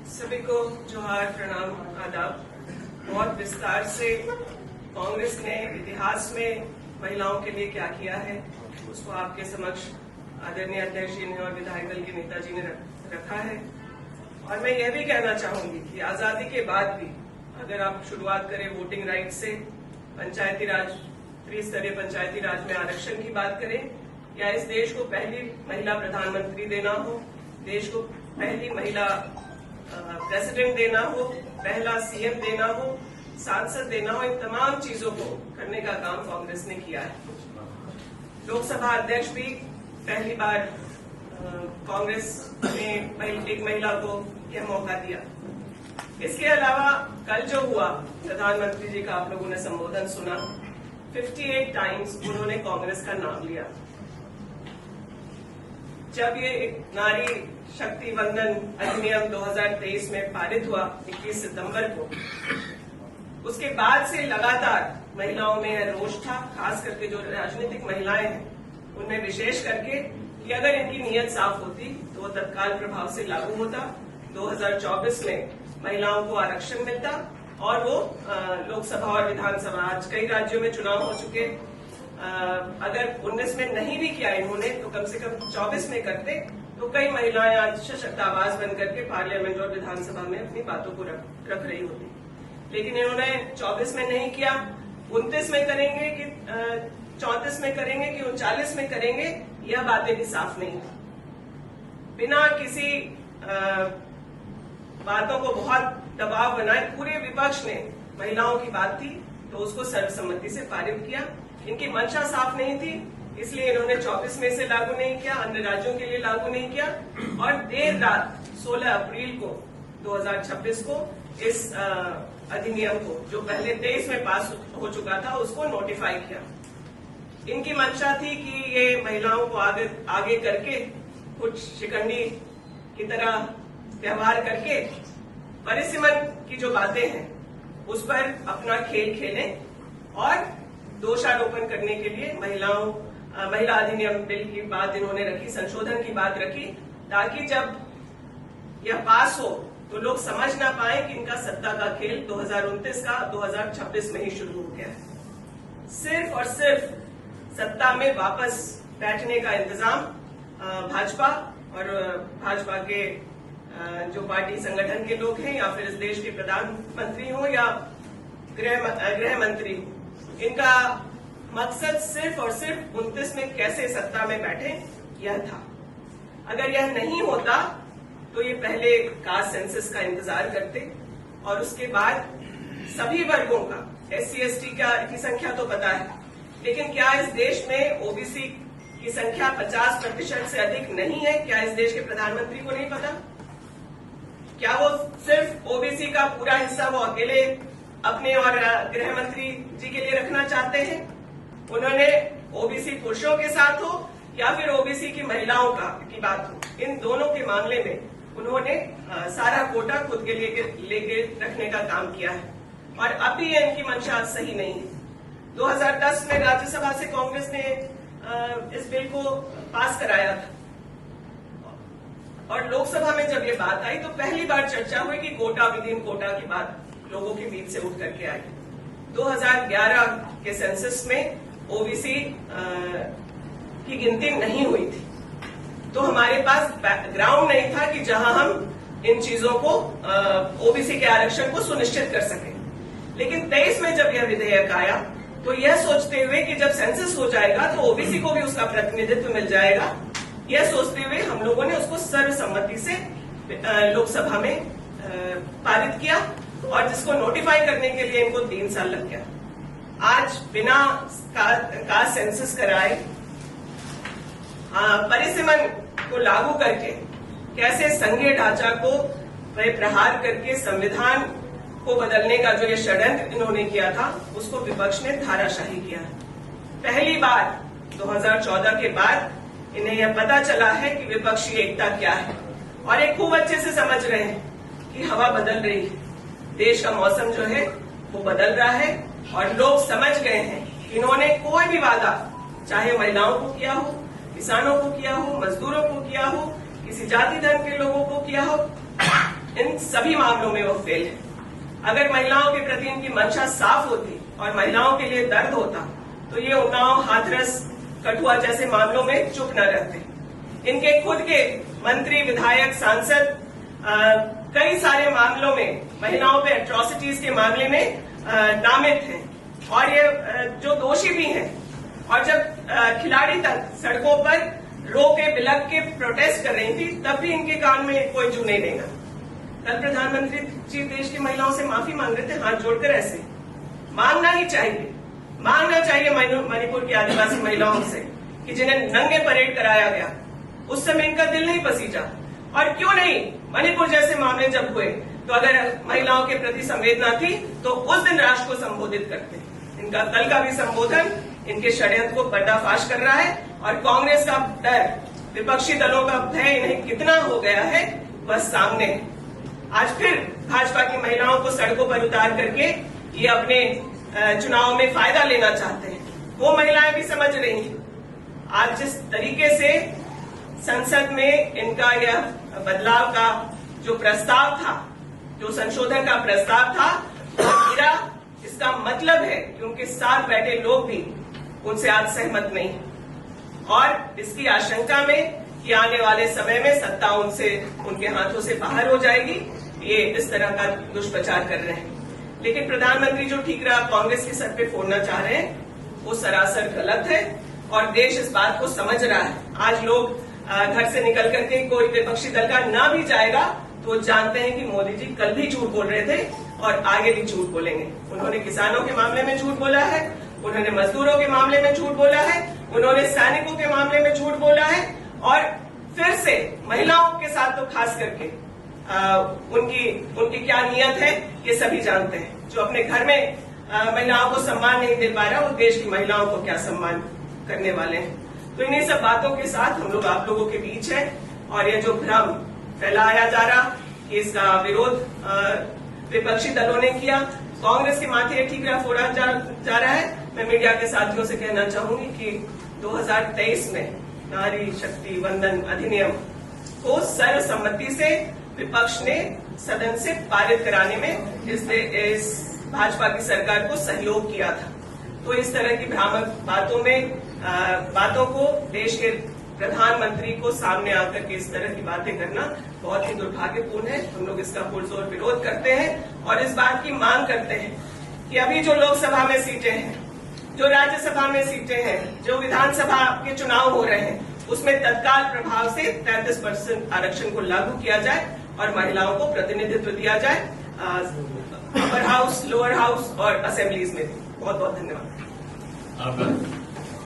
सभी को जोहार, प्रणाम, आदाब। बहुत विस्तार से कांग्रेस ने इतिहास में महिलाओं के लिए क्या किया है उसको आपके समक्ष आदरणीय अध्यक्ष जी ने और विधायक दल के नेताजी ने रखा है। और मैं यह भी कहना चाहूंगी कि आजादी के बाद भी अगर आप शुरुआत करें वोटिंग राइट से, पंचायती राज, त्रिस्तरीय पंचायती राज में आरक्षण की बात करें, या इस देश को पहली महिला प्रधानमंत्री देना हो, देश को पहली महिला प्रेसिडेंट देना हो, पहला सीएम देना हो, सांसद देना हो, इन तमाम चीजों को करने का काम कांग्रेस ने किया है। लोकसभा अध्यक्ष भी पहली बार कांग्रेस ने एक महिला को यह मौका दिया। इसके अलावा कल जो हुआ, प्रधानमंत्री जी का आप लोगों ने संबोधन सुना, 58 टाइम्स उन्होंने कांग्रेस का नाम लिया। जब ये नारी शक्ति वंदन अधिनियम 2023 में पारित हुआ 21 सितंबर को, उसके बाद से लगातार महिलाओं में यह रोष था, खास करके जो राजनीतिक महिलाएं हैं उनमें विशेष करके, कि अगर इनकी नीयत साफ होती तो वो तत्काल प्रभाव से लागू होता। 2024 में महिलाओं को आरक्षण मिलता और वो लोकसभा और विधानसभा, आज कई राज्यों में चुनाव हो चुके, अगर 19 में नहीं भी किया इन्होंने तो कम से कम 24 में करते तो कई महिलाएं आज सशक्त आवाज बनकर के पार्लियामेंट और विधानसभा में अपनी बातों को रख रही होती। लेकिन इन्होंने 24 में नहीं किया, 29 में करेंगे कि 34 में करेंगे कि 39 में करेंगे, यह बातें भी साफ नहीं थी। बिना किसी बातों को बहुत दबाव बनाए पूरे विपक्ष ने महिलाओं की बात थी तो उसको सर्वसम्मति से पारित किया। इनकी मंशा साफ नहीं थी, इसलिए इन्होंने 24 में से लागू नहीं किया, अन्य राज्यों के लिए लागू नहीं किया और देर रात 16 अप्रैल को 2026 को इस अधिनियम को, जो पहले 23 में पास हो चुका था, उसको नोटिफाई किया। इनकी मंशा थी कि ये महिलाओं को आगे करके कुछ शिकंडी की तरह व्यवहार करके परिसीमन की जो बातें हैं उस पर अपना खेल खेलें और दोषारोपण करने के लिए महिला अधिनियम बिल की बात इन्होंने रखी, संशोधन की बात रखी, ताकि जब यह पास हो तो लोग समझ ना पाए कि इनका सत्ता का खेल 2029 का 2026 में ही शुरू हो गया है। सिर्फ और सिर्फ सत्ता में वापस बैठने का इंतजाम भाजपा और भाजपा के जो पार्टी संगठन के लोग हैं, या फिर इस देश के प्रधानमंत्री हो या गृह मंत्री हो, इनका मकसद सिर्फ और सिर्फ 29 में कैसे सत्ता में बैठे यह था। अगर यह नहीं होता तो ये पहले कास्ट सेंसस का इंतजार करते और उसके बाद सभी वर्गों का, SC ST की संख्या तो पता है, लेकिन क्या इस देश में ओबीसी की संख्या 50% से अधिक नहीं है? क्या इस देश के प्रधानमंत्री को नहीं पता? क्या वो सिर्फ ओबीसी का पूरा हिस्सा वो अकेले अपने और गृह मंत्री जी के लिए रखना चाहते हैं? उन्होंने ओबीसी पुरुषों के साथ हो या फिर ओबीसी की महिलाओं की बात हो, इन दोनों के मामले में उन्होंने सारा कोटा खुद के लेके रखने का काम किया है और अब भी इनकी मंशा सही नहीं है। 2010 में राज्यसभा से कांग्रेस ने इस बिल को पास कराया था और लोकसभा में जब ये बात आई तो पहली बार चर्चा हुई कि कोटा विद इन कोटा की बात लोगों के बीच से उठ करके आई। 2011 के सेंसस में ओबीसी की गिनती नहीं हुई थी, तो हमारे पास ग्राउंड नहीं था कि जहां हम इन चीजों को ओबीसी के आरक्षण को सुनिश्चित कर सके। लेकिन 23 में जब यह विधेयक आया तो यह सोचते हुए कि जब सेंसस हो जाएगा तो ओबीसी को भी उसका प्रतिनिधित्व मिल जाएगा, यह सोचते हुए हम लोगों ने उसको सर्वसम्मति से लोकसभा में पारित किया और जिसको नोटिफाई करने के लिए इनको 3 साल लग गया। आज बिना कास्ट सेंसस कराए परिसीमन को लागू करके कैसे संघीय ढांचा को प्रहार करके संविधान को बदलने का जो ये षड्यंत्र इन्होंने किया था उसको विपक्ष ने धाराशाही किया। पहली बार 2014 के बाद इन्हें यह पता चला है कि विपक्षी एकता क्या है और ये खूब अच्छे से समझ रहे हैं कि हवा बदल रही है, देश का मौसम जो है वो बदल रहा है और लोग समझ गए हैं कि इन्होंने कोई भी वादा, चाहे महिलाओं को किया हो, किसानों को किया हो, मजदूरों को किया हो, किसी जाति धर्म के लोगों को किया हो, इन सभी मामलों में वो फेल है। अगर महिलाओं के प्रति इनकी मंशा साफ होती और महिलाओं के लिए दर्द होता तो ये उन्नाव, हाथरस, कठुआ जैसे मामलों में चुप न रहते। इनके खुद के मंत्री, विधायक, सांसद कई सारे मामलों में महिलाओं पे एट्रोसिटीज के मामले में नामित हैं और ये जो दोषी भी हैं। और जब खिलाड़ी तक सड़कों पर रो के बिलक के प्रोटेस्ट कर रही थी तब भी इनके कान में कोई जू नहीं देगा। कल प्रधानमंत्री जी देश की महिलाओं से माफी मांग रहे थे, हाथ जोड़कर ऐसे मांगना ही चाहिए। मांगना चाहिए मणिपुर की आदिवासी महिलाओं से कि जिन्हें नंगे परेड कराया गया, उस समय इनका दिल नहीं पसीजा। और क्यों नहीं, मणिपुर जैसे मामले जब हुए तो अगर महिलाओं के प्रति संवेदना थी तो उस दिन राष्ट्र को संबोधित करते। इनका कल का भी संबोधन इनके षड्यंत्र को पर्दाफाश कर रहा है और कांग्रेस का डर, विपक्षी दलों का भय इन्हें कितना हो गया है वह सामने है। आज फिर भाजपा की महिलाओं को सड़कों पर उतार करके ये अपने चुनाव में फायदा लेना चाहते हैं। वो महिलाएं भी समझ रही हैं। आज जिस तरीके से संसद में इनका यह बदलाव का जो प्रस्ताव था, जो संशोधन का प्रस्ताव था, वो गिरा, इसका मतलब है कि उनके साथ बैठे लोग भी उनसे आज सहमत नहीं और इसकी आशंका में कि आने वाले समय में सत्ता उनके हाथों से बाहर हो जाएगी, ये इस तरह का दुष्प्रचार कर रहे हैं। लेकिन प्रधानमंत्री जो ठीकरा कांग्रेस के सर पे फोड़ना चाह रहे हैं वो सरासर गलत है और देश इस बात को समझ रहा है। आज लोग घर से निकल करके कोई विपक्षी दल का ना भी जाएगा तो जानते हैं कि मोदी जी कल भी झूठ बोल रहे थे और आगे भी झूठ बोलेंगे। उन्होंने किसानों के मामले में झूठ बोला है, उन्होंने मजदूरों के मामले में झूठ बोला है, उन्होंने सैनिकों के मामले में झूठ बोला है और फिर से महिलाओं के साथ तो खास करके उनकी क्या नियत है ये सभी जानते हैं। जो अपने घर में महिलाओं को सम्मान नहीं दे पा रहा, वो देश की महिलाओं को क्या सम्मान करने वाले हैं। तो इन्हीं सब बातों के साथ हम लोग आप लोगों के बीच हैं और ये जो भ्रम फैलाया जा रहा कि इसका विरोध विपक्षी दलों ने किया, कांग्रेस के माथे ठीकरा फोड़ा जा रहा है। मैं मीडिया के साथियों से कहना चाहूंगी कि 2023 में नारी शक्ति वंदन अधिनियम को सर्वसम्मति से विपक्ष ने सदन से पारित कराने में इस भाजपा की सरकार को सहयोग किया था। तो इस तरह की भ्रामक बातों को देश के प्रधानमंत्री को सामने आकर के इस तरह की बातें करना बहुत ही दुर्भाग्यपूर्ण है। हम लोग इसका पुरजोर विरोध करते हैं और इस बात की मांग करते हैं कि अभी जो लोकसभा में सीटें हैं, जो राज्यसभा में सीटें हैं, जो विधानसभा के चुनाव हो रहे हैं, उसमें तत्काल प्रभाव से 33% आरक्षण को लागू किया जाए और महिलाओं को प्रतिनिधित्व दिया जाए अपर हाउस, लोअर हाउस और असेंबलीज में। बहुत बहुत धन्यवाद।